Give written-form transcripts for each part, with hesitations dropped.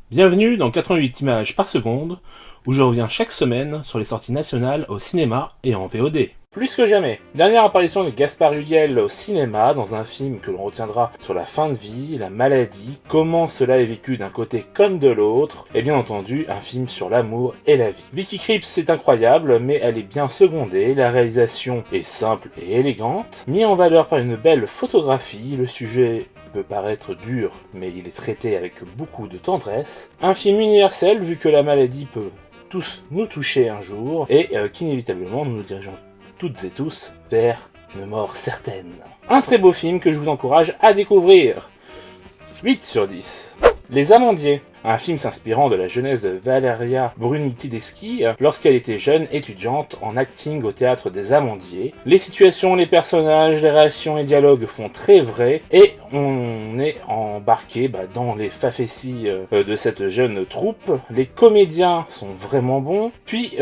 Bienvenue dans 88 images par seconde, où je reviens chaque semaine sur les sorties nationales au cinéma et en VOD. Plus que jamais, dernière apparition de Gaspard Ulliel au cinéma dans un film que l'on retiendra sur la fin de vie, la maladie, comment cela est vécu d'un côté comme de l'autre, et bien entendu un film sur l'amour et la vie. Vicky Krieps est incroyable, mais elle est bien secondée, la réalisation est simple et élégante, mis en valeur par une belle photographie, le sujet peut paraître dur, mais il est traité avec beaucoup de tendresse. Un film universel, vu que la maladie peut tous nous toucher un jour, et qu'inévitablement nous nous dirigeons toutes et tous vers une mort certaine. Un très beau film que je vous encourage à découvrir. 8 sur 10. Les Amandiers. Un film s'inspirant de la jeunesse de Valeria Bruni-Tedeschi lorsqu'elle était jeune étudiante en acting au théâtre des Amandiers. Les situations, les personnages, les réactions et dialogues font très vrai et on est embarqué dans les facéties de cette jeune troupe. Les comédiens sont vraiment bons. Puis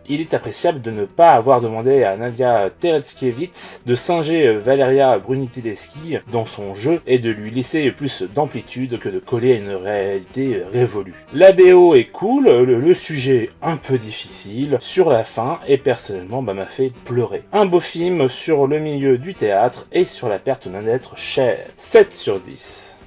il est appréciable de ne pas avoir demandé à Nadia Tereszkiewicz de singer Valeria Bruni-Tedeschi dans son jeu et de lui laisser plus d'amplitude que de coller à une réalité révolue. La BO est cool, le sujet un peu difficile sur la fin et personnellement m'a fait pleurer. Un beau film sur le milieu du théâtre et sur la perte d'un être cher. 7 sur 10.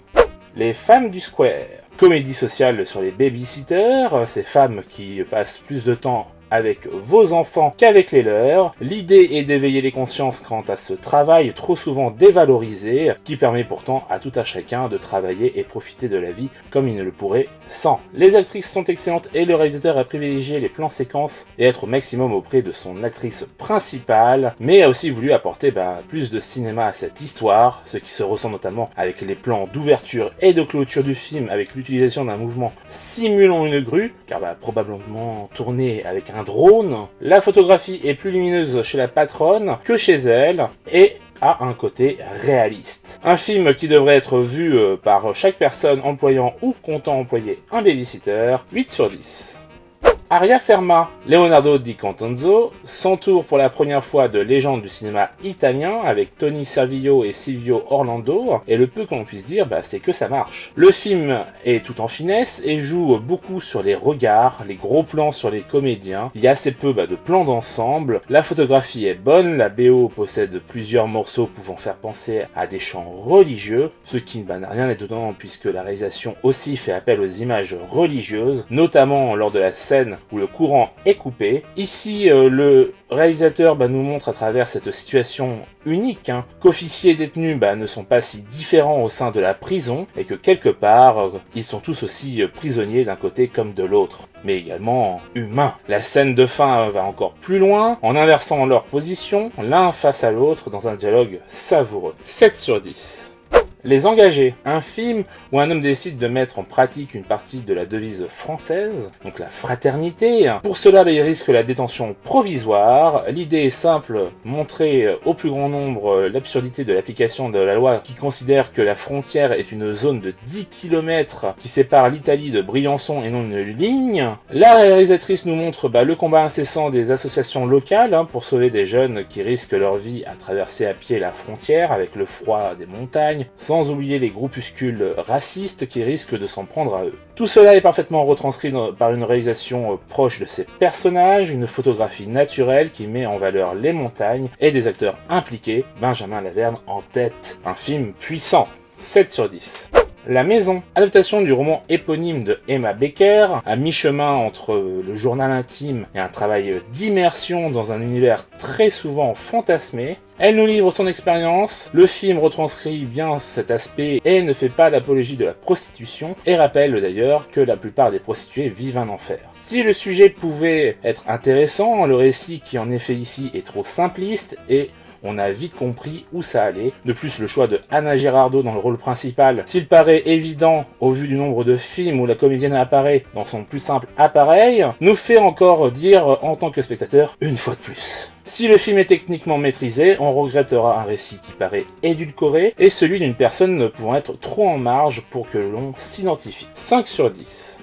Les femmes du Square. Comédie sociale sur les babysitters, ces femmes qui passent plus de temps avec vos enfants qu'avec les leurs. L'idée est d'éveiller les consciences quant à ce travail trop souvent dévalorisé, qui permet pourtant à tout un chacun de travailler et profiter de la vie comme il ne le pourrait sans. Les actrices sont excellentes et le réalisateur a privilégié les plans séquences et être au maximum auprès de son actrice principale, mais a aussi voulu apporter plus de cinéma à cette histoire, ce qui se ressent notamment avec les plans d'ouverture et de clôture du film avec l'utilisation d'un mouvement simulant une grue, car probablement tourné avec un drone. La photographie est plus lumineuse chez la patronne que chez elle et a un côté réaliste. Un film qui devrait être vu par chaque personne employant ou comptant employer un babysitter. 8 sur 10. Aria Ferma. Leonardo Di Contanzo s'entoure pour la première fois de légendes du cinéma italien avec Tony Servillo et Silvio Orlando, et le peu qu'on puisse dire, c'est que ça marche. Le film est tout en finesse et joue beaucoup sur les regards, les gros plans sur les comédiens, il y a assez peu de plans d'ensemble, la photographie est bonne, la BO possède plusieurs morceaux pouvant faire penser à des chants religieux, ce qui n'a rien d'étonnant puisque la réalisation aussi fait appel aux images religieuses, notamment lors de la scène où le courant est coupé. Ici, le réalisateur nous montre à travers cette situation unique qu'officiers et détenus ne sont pas si différents au sein de la prison et que quelque part, ils sont tous aussi prisonniers d'un côté comme de l'autre, mais également humains. La scène de fin va encore plus loin en inversant leur position l'un face à l'autre dans un dialogue savoureux. 7 sur 10. Les Engagés, un film où un homme décide de mettre en pratique une partie de la devise française, donc la fraternité. Pour cela, il risque la détention provisoire. L'idée est simple, montrer au plus grand nombre l'absurdité de l'application de la loi qui considère que la frontière est une zone de 10 km qui sépare l'Italie de Briançon et non une ligne. La réalisatrice nous montre le combat incessant des associations locales pour sauver des jeunes qui risquent leur vie à traverser à pied la frontière avec le froid des montagnes, sans oublier les groupuscules racistes qui risquent de s'en prendre à eux. Tout cela est parfaitement retranscrit par une réalisation proche de ses personnages, une photographie naturelle qui met en valeur les montagnes et des acteurs impliqués, Benjamin Laverne en tête. Un film puissant. 7 sur 10. La Maison, adaptation du roman éponyme de Emma Becker, à mi-chemin entre le journal intime et un travail d'immersion dans un univers très souvent fantasmé. Elle nous livre son expérience, le film retranscrit bien cet aspect et ne fait pas d'apologie de la prostitution, et rappelle d'ailleurs que la plupart des prostituées vivent un enfer. Si le sujet pouvait être intéressant, le récit qui en est fait ici est trop simpliste et on a vite compris où ça allait. De plus, le choix de Anna Girardot dans le rôle principal, s'il paraît évident au vu du nombre de films où la comédienne apparaît dans son plus simple appareil, nous fait encore dire en tant que spectateur une fois de plus. Si le film est techniquement maîtrisé, on regrettera un récit qui paraît édulcoré et celui d'une personne pouvant être trop en marge pour que l'on s'identifie. 5 sur 10.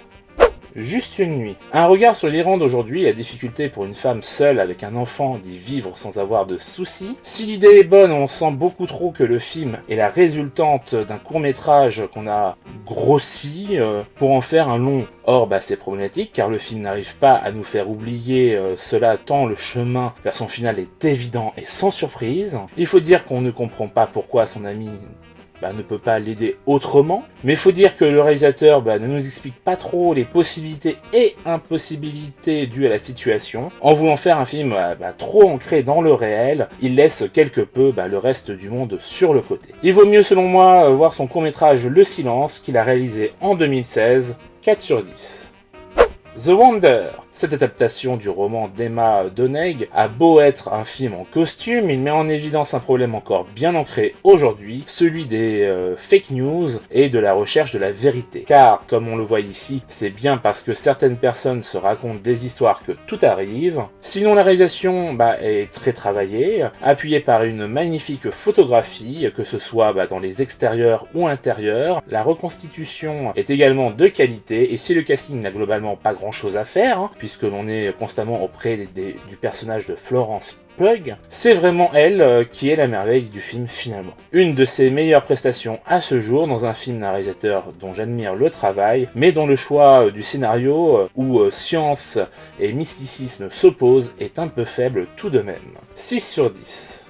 Juste une nuit. Un regard sur l'Iran d'aujourd'hui, la difficulté pour une femme seule avec un enfant d'y vivre sans avoir de soucis. Si l'idée est bonne, on sent beaucoup trop que le film est la résultante d'un court-métrage qu'on a grossi pour en faire un long. Or, c'est problématique car le film n'arrive pas à nous faire oublier cela tant le chemin vers son final est évident et sans surprise. Il faut dire qu'on ne comprend pas pourquoi son ami ne peut pas l'aider autrement. Mais il faut dire que le réalisateur ne nous explique pas trop les possibilités et impossibilités dues à la situation. En voulant faire un film trop ancré dans le réel, il laisse quelque peu le reste du monde sur le côté. Il vaut mieux selon moi voir son court-métrage Le Silence qu'il a réalisé en 2016, 4 sur 10. The Wonder. Cette adaptation du roman d'Emma Donegg a beau être un film en costume, il met en évidence un problème encore bien ancré aujourd'hui, celui des fake news et de la recherche de la vérité. Car, comme on le voit ici, c'est bien parce que certaines personnes se racontent des histoires que tout arrive. Sinon, la réalisation est très travaillée, appuyée par une magnifique photographie, que ce soit dans les extérieurs ou intérieurs. La reconstitution est également de qualité, et si le casting n'a globalement pas grand chose à faire, puisque l'on est constamment auprès du personnage de Florence Pugh, c'est vraiment elle qui est la merveille du film finalement. Une de ses meilleures prestations à ce jour dans un film d'un réalisateur dont j'admire le travail, mais dont le choix du scénario, où science et mysticisme s'opposent, est un peu faible tout de même. 6 sur 10.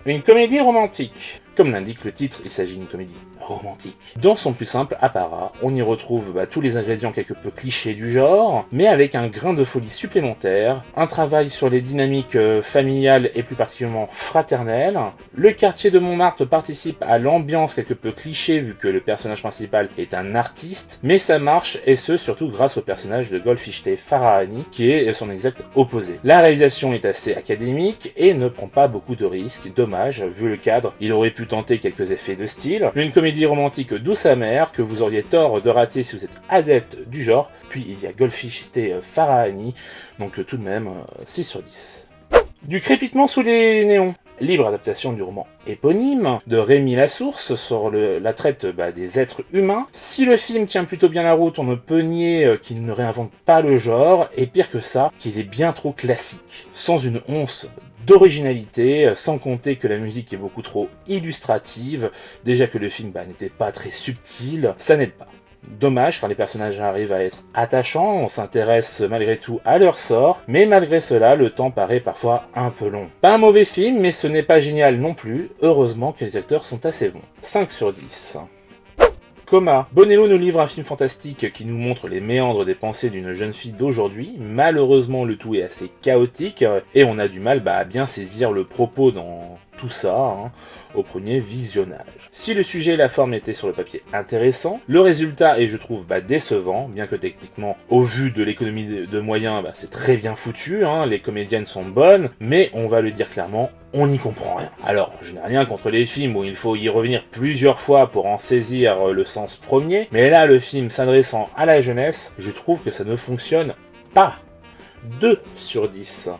Une comédie romantique. Comme l'indique le titre, il s'agit d'une comédie romantique. Dans son plus simple apparat, on y retrouve tous les ingrédients quelque peu clichés du genre, mais avec un grain de folie supplémentaire, un travail sur les dynamiques familiales et plus particulièrement fraternelles. Le quartier de Montmartre participe à l'ambiance quelque peu cliché vu que le personnage principal est un artiste, mais ça marche et ce surtout grâce au personnage de Golshifteh Farahani qui est son exact opposé. La réalisation est assez académique et ne prend pas beaucoup de risques, dommage, vu le cadre, il aurait pu tenter quelques effets de style. Une comédie romantique douce amère que vous auriez tort de rater si vous êtes adepte du genre. Puis il y a Golshifteh Farahani, donc tout de même 6 sur 10. Du crépitement sous les néons. Libre adaptation du roman éponyme de Rémi Lasource sur la traite des êtres humains. Si le film tient plutôt bien la route, on ne peut nier qu'il ne réinvente pas le genre, et pire que ça, qu'il est bien trop classique, sans une once d'originalité, sans compter que la musique est beaucoup trop illustrative, déjà que le film n'était pas très subtil, ça n'aide pas. Dommage car les personnages arrivent à être attachants, on s'intéresse malgré tout à leur sort, mais malgré cela, le temps paraît parfois un peu long. Pas un mauvais film, mais ce n'est pas génial non plus, heureusement que les acteurs sont assez bons. 5 sur 10. Coma. Bonello nous livre un film fantastique qui nous montre les méandres des pensées d'une jeune fille d'aujourd'hui. Malheureusement, le tout est assez chaotique et on a du mal à bien saisir le propos dans tout ça au premier visionnage. Si le sujet et la forme étaient sur le papier intéressants, le résultat est, je trouve, décevant, bien que techniquement, au vu de l'économie de moyens, c'est très bien foutu, les comédiennes sont bonnes, mais on va le dire clairement, on n'y comprend rien. Alors, je n'ai rien contre les films où il faut y revenir plusieurs fois pour en saisir le sens premier, mais là, le film s'adressant à la jeunesse, je trouve que ça ne fonctionne pas. 2 sur 10.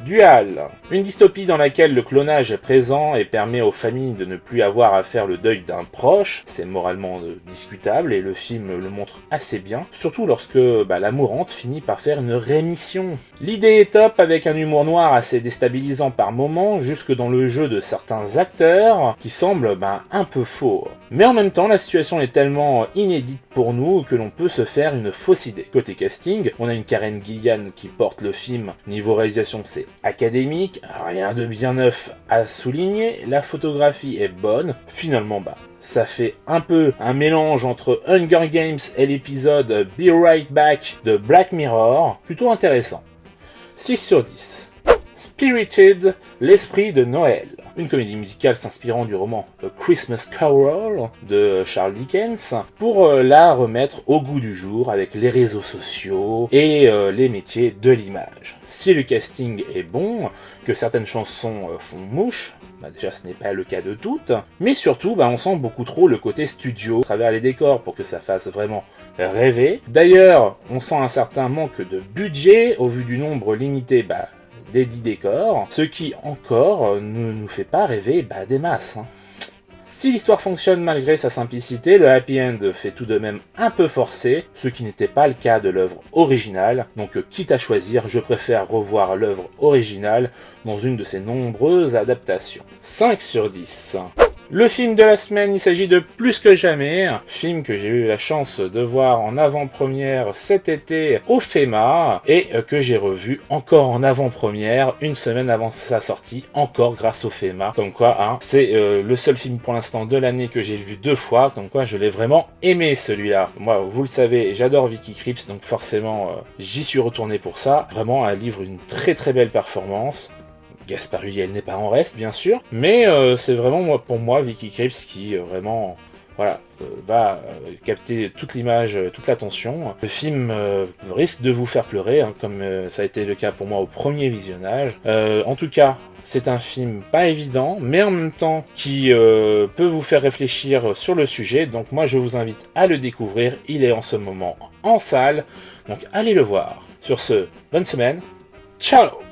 Dual, une dystopie dans laquelle le clonage est présent et permet aux familles de ne plus avoir à faire le deuil d'un proche. C'est moralement discutable et le film le montre assez bien, surtout lorsque la mourante finit par faire une rémission. L'idée est top avec un humour noir assez déstabilisant par moments, jusque dans le jeu de certains acteurs qui semblent un peu faux. Mais en même temps, la situation est tellement inédite pour nous que l'on peut se faire une fausse idée. Côté casting, on a une Karen Gillan qui porte le film. Niveau réalisation, c'est académique, rien de bien neuf à souligner, la photographie est bonne, finalement ça fait un peu un mélange entre Hunger Games et l'épisode Be Right Back de Black Mirror, plutôt intéressant. 6 sur 10. Spirited, l'esprit de Noël. Une comédie musicale s'inspirant du roman A Christmas Carol de Charles Dickens pour la remettre au goût du jour avec les réseaux sociaux et les métiers de l'image. Si le casting est bon, que certaines chansons font mouche, déjà ce n'est pas le cas de toutes, mais surtout on sent beaucoup trop le côté studio à travers les décors pour que ça fasse vraiment rêver. D'ailleurs, on sent un certain manque de budget au vu du nombre limité des 10 décors, ce qui encore ne nous fait pas rêver des masses. Si l'histoire fonctionne malgré sa simplicité, le happy end fait tout de même un peu forcé, ce qui n'était pas le cas de l'œuvre originale, donc quitte à choisir, je préfère revoir l'œuvre originale dans une de ses nombreuses adaptations. 5 sur 10. Le film de la semaine, il s'agit de Plus que jamais, un film que j'ai eu la chance de voir en avant-première cet été au FEMA et que j'ai revu encore en avant-première une semaine avant sa sortie, encore grâce au FEMA. Comme quoi, hein, c'est le seul film pour l'instant de l'année que j'ai vu 2 fois, comme quoi je l'ai vraiment aimé celui-là. Moi, vous le savez, j'adore Vicky Krieps, donc forcément j'y suis retourné pour ça. Vraiment, elle livre une très très belle performance. Gaspard Ulliel n'est pas en reste, bien sûr, mais c'est vraiment pour moi Vicky Krieps qui vraiment va capter toute l'image, toute l'attention. Le film risque de vous faire pleurer, hein, comme ça a été le cas pour moi au premier visionnage. En tout cas, c'est un film pas évident, mais en même temps qui peut vous faire réfléchir sur le sujet, donc moi je vous invite à le découvrir, il est en ce moment en salle, donc allez le voir. Sur ce, bonne semaine, ciao!